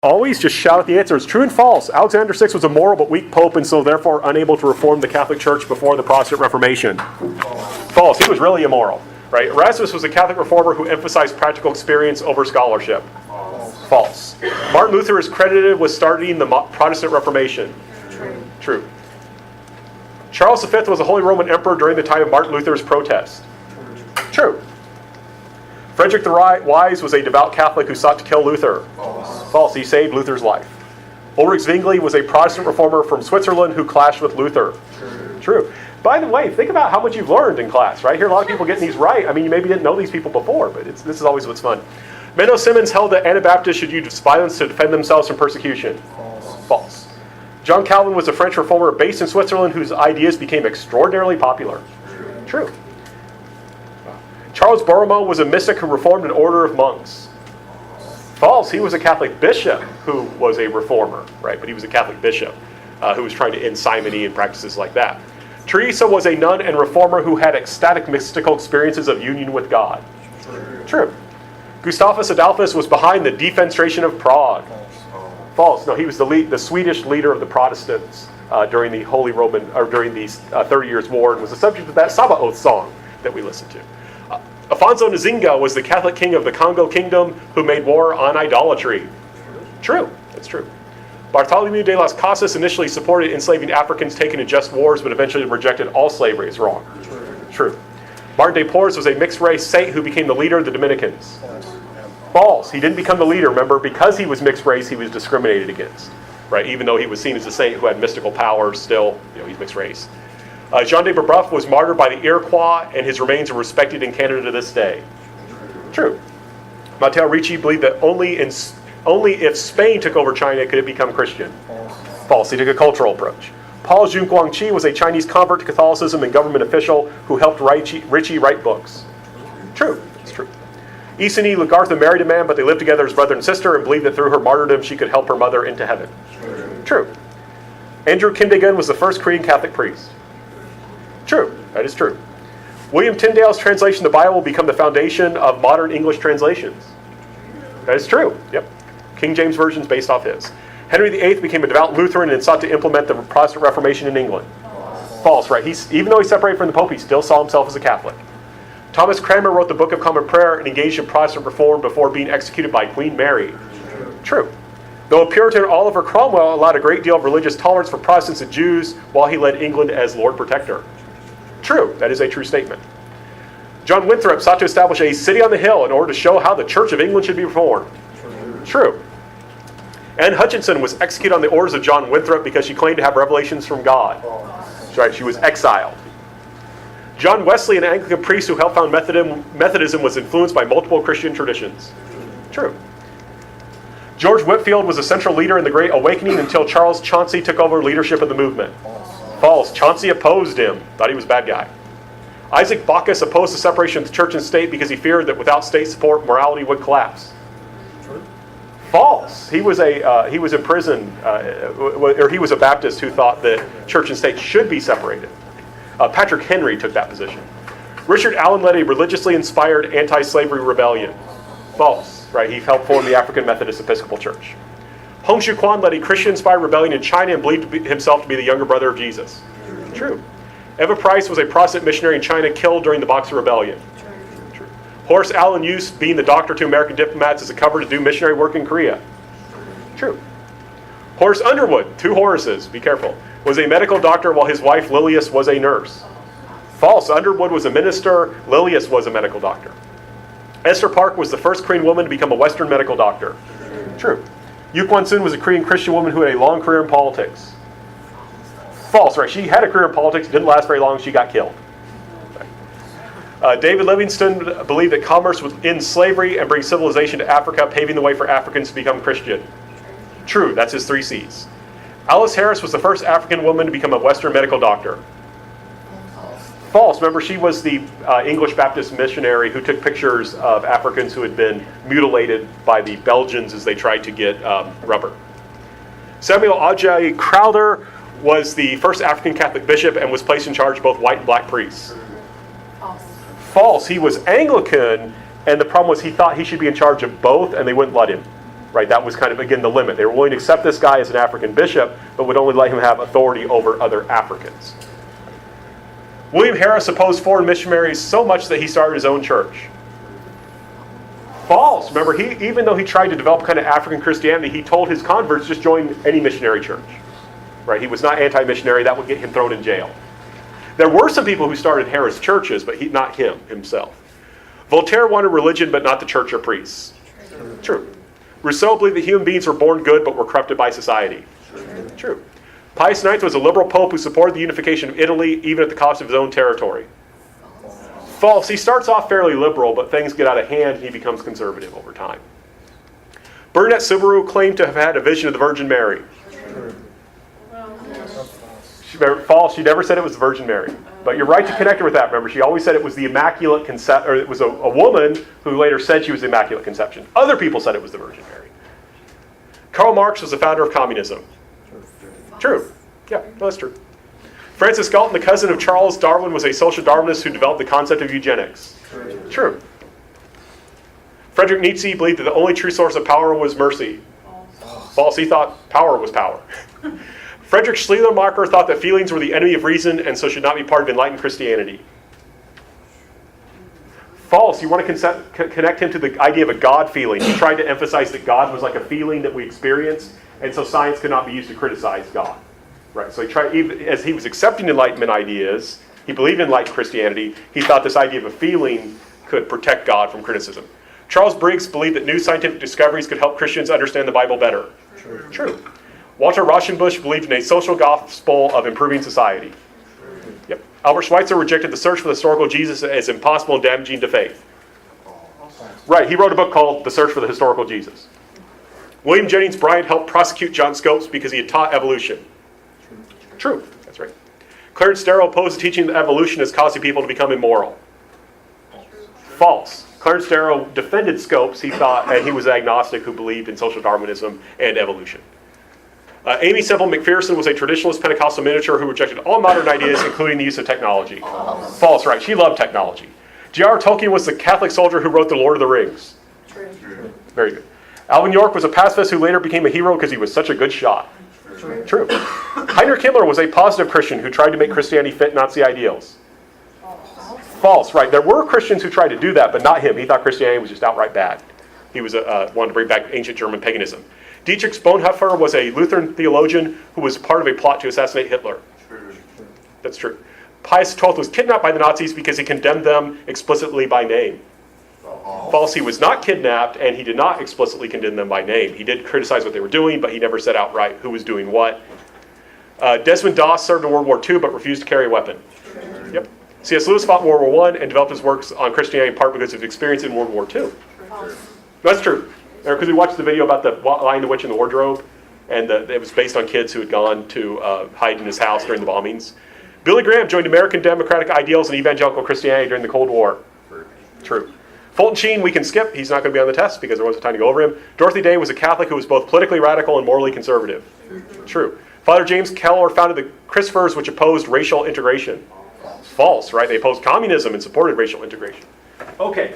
Always just shout out the answers. True and false. Alexander VI was a moral but weak pope and so therefore unable to reform the Catholic Church before the Protestant Reformation. False. He was really immoral. Right? Erasmus was a Catholic reformer who emphasized practical experience over scholarship. False. Martin Luther is credited with starting the Protestant Reformation. True. Charles V was a Holy Roman Emperor during the time of Martin Luther's protest. True. Frederick the Wise was a devout Catholic who sought to kill Luther. False. He saved Luther's life. Ulrich Zwingli was a Protestant reformer from Switzerland who clashed with Luther. True. By the way, think about how much you've learned in class, right? Here, a lot of people getting these right. I mean, you maybe didn't know these people before, but this is always what's fun. Menno Simmons held that Anabaptists should use violence to defend themselves from persecution. False. John Calvin was a French reformer based in Switzerland whose ideas became extraordinarily popular. True. Charles Borromeo was a mystic who reformed an order of monks. False. He was a Catholic bishop who was a reformer, right? But he was a Catholic bishop who was trying to end simony and practices like that. Teresa was a nun and reformer who had ecstatic mystical experiences of union with God. True. Gustavus Adolphus was behind the defenestration of Prague. False. No, he was the Swedish leader of the Protestants during the Holy Roman, or during the 30 Years' War, and was the subject of that Sabaoth song that we listened to. Afonso Nzinga was the Catholic king of the Congo Kingdom who made war on idolatry. True. That's true. Bartholomew de las Casas initially supported enslaving Africans taken in just wars, but eventually rejected all slavery. It's wrong. True. Martin de Porres was a mixed-race saint who became the leader of the Dominicans. False. He didn't become the leader. Remember, because he was mixed race, he was discriminated against. Right? Even though he was seen as a saint who had mystical powers, still, he's mixed race. Jean de Brebeuf was martyred by the Iroquois, and his remains are respected in Canada to this day. True. Matteo Ricci believed that only if Spain took over China could it become Christian. False. He took a cultural approach. Paul Jun Guangqi was a Chinese convert to Catholicism and government official who helped Ricci write books. True. It's true. Isini Lagartha married a man, but they lived together as brother and sister and believed that through her martyrdom she could help her mother into heaven. True. Andrew Kim Dae-gun was the first Korean Catholic priest. True. That is true. William Tyndale's translation of the Bible will become the foundation of modern English translations. That is true. Yep. King James Version is based off his. Henry VIII became a devout Lutheran and sought to implement the Protestant Reformation in England. False, right? Even though he separated from the Pope, he still saw himself as a Catholic. Thomas Cranmer wrote the Book of Common Prayer and engaged in Protestant reform before being executed by Queen Mary. True. Though a Puritan, Oliver Cromwell allowed a great deal of religious tolerance for Protestants and Jews while he led England as Lord Protector. True. That is a true statement. John Winthrop sought to establish a city on the hill in order to show how the Church of England should be reformed. True. Anne Hutchinson was executed on the orders of John Winthrop because she claimed to have revelations from God. That's right, she was exiled. John Wesley, an Anglican priest who helped found Methodism, was influenced by multiple Christian traditions. True. George Whitefield was a central leader in the Great Awakening until Charles Chauncey took over leadership of the movement. False. Chauncey opposed him. Thought he was a bad guy. Isaac Bacchus opposed the separation of the church and state because he feared that without state support, morality would collapse. False. He was in prison, or he was a Baptist who thought that church and state should be separated. Patrick Henry took that position. Richard Allen led a religiously inspired anti-slavery rebellion. False. Right? He helped form the African Methodist Episcopal Church. Hong Xiuquan led a Christian-inspired rebellion in China and believed himself to be the younger brother of Jesus. True. Eva Price was a Protestant missionary in China killed during the Boxer Rebellion. True. Horace Allen used being the doctor to American diplomats as a cover to do missionary work in Korea. True. Horace Underwood, 2 Horaces, be careful, was a medical doctor while his wife Lilias was a nurse. False. Underwood was a minister. Lilias was a medical doctor. Esther Park was the first Korean woman to become a Western medical doctor. True. Yu Kwan-sun was a Korean Christian woman who had a long career in politics. False, right? She had a career in politics, didn't last very long, she got killed. David Livingstone believed that commerce would end slavery and bring civilization to Africa, paving the way for Africans to become Christian. True, that's his 3 C's. Alice Harris was the first African woman to become a Western medical doctor. False. Remember, she was the English Baptist missionary who took pictures of Africans who had been mutilated by the Belgians as they tried to get rubber. Samuel Ajay Crowther was the first African Catholic bishop and was placed in charge of both white and black priests. False. He was Anglican, and the problem was he thought he should be in charge of both, and they wouldn't let him. right? That was kind of, again, the limit. They were willing to accept this guy as an African bishop, but would only let him have authority over other Africans. William Harris opposed foreign missionaries so much that he started his own church. False. Remember, even though he tried to develop kind of African Christianity, he told his converts just join any missionary church. Right? He was not anti-missionary. That would get him thrown in jail. There were some people who started Harris churches, but not him himself. Voltaire wanted religion, but not the church or priests. True. Rousseau believed that human beings were born good, but were corrupted by society. True. Pius IX was a liberal pope who supported the unification of Italy, even at the cost of his own territory. False. He starts off fairly liberal, but things get out of hand and he becomes conservative over time. Bernadette Soubirous claimed to have had a vision of the Virgin Mary. False. She never said it was the Virgin Mary. But you're right to connect her with that. Remember, she always said it was the Immaculate Conception, or it was a woman who later said she was the Immaculate Conception. Other people said it was the Virgin Mary. Karl Marx was the founder of communism. True. Yeah, that's true. Francis Galton, the cousin of Charles Darwin, was a social Darwinist who developed the concept of eugenics. True. Friedrich Nietzsche believed that the only true source of power was mercy. False. He thought power was power. Friedrich Schleiermacher thought that feelings were the enemy of reason and so should not be part of enlightened Christianity. False. You want to connect him to the idea of a God feeling. He tried to emphasize that God was like a feeling that we experience, and so science could not be used to criticize God. Right, so he tried, even as he was accepting Enlightenment ideas, he believed in enlightened Christianity, he thought this idea of a feeling could protect God from criticism. Charles Briggs believed that new scientific discoveries could help Christians understand the Bible better. True. Walter Rauschenbusch believed in a social gospel of improving society. Yep. Albert Schweitzer rejected the search for the historical Jesus as impossible and damaging to faith. Right, he wrote a book called The Search for the Historical Jesus. William Jennings Bryan helped prosecute John Scopes because he had taught evolution. True, that's right. Clarence Darrow opposed the teaching that evolution is causing people to become immoral. False. Clarence Darrow defended Scopes, he thought, and he was agnostic who believed in social Darwinism and evolution. Amy Semple McPherson was a traditionalist Pentecostal minister who rejected all modern ideas, including the use of technology. False, right. She loved technology. J.R.R. Tolkien was the Catholic soldier who wrote The Lord of the Rings. True. Very good. Alvin York was a pacifist who later became a hero because he was such a good shot. True. Heinrich Himmler was a positive Christian who tried to make Christianity fit Nazi ideals. False, right. There were Christians who tried to do that, but not him. He thought Christianity was just outright bad. He was wanted to bring back ancient German paganism. Dietrich Bonhoeffer was a Lutheran theologian who was part of a plot to assassinate Hitler. That's true. Pius XII was kidnapped by the Nazis because he condemned them explicitly by name. False, he was not kidnapped, and he did not explicitly condemn them by name. He did criticize what they were doing, but he never said outright who was doing what. Desmond Doss served in World War II, but refused to carry a weapon. Yep. C.S. Lewis fought in World War I and developed his works on Christianity in part because of his experience in World War II. That's true. Because we watched the video about the Lion, the Witch, and the Wardrobe, and it was based on kids who had gone to hide in his house during the bombings. Billy Graham joined American democratic ideals and evangelical Christianity during the Cold War. True. Fulton Sheen, we can skip. He's not going to be on the test because there wasn't time to go over him. Dorothy Day was a Catholic who was both politically radical and morally conservative. True. Father James Keller founded the Christophers, which opposed racial integration. False, right? They opposed communism and supported racial integration. Okay.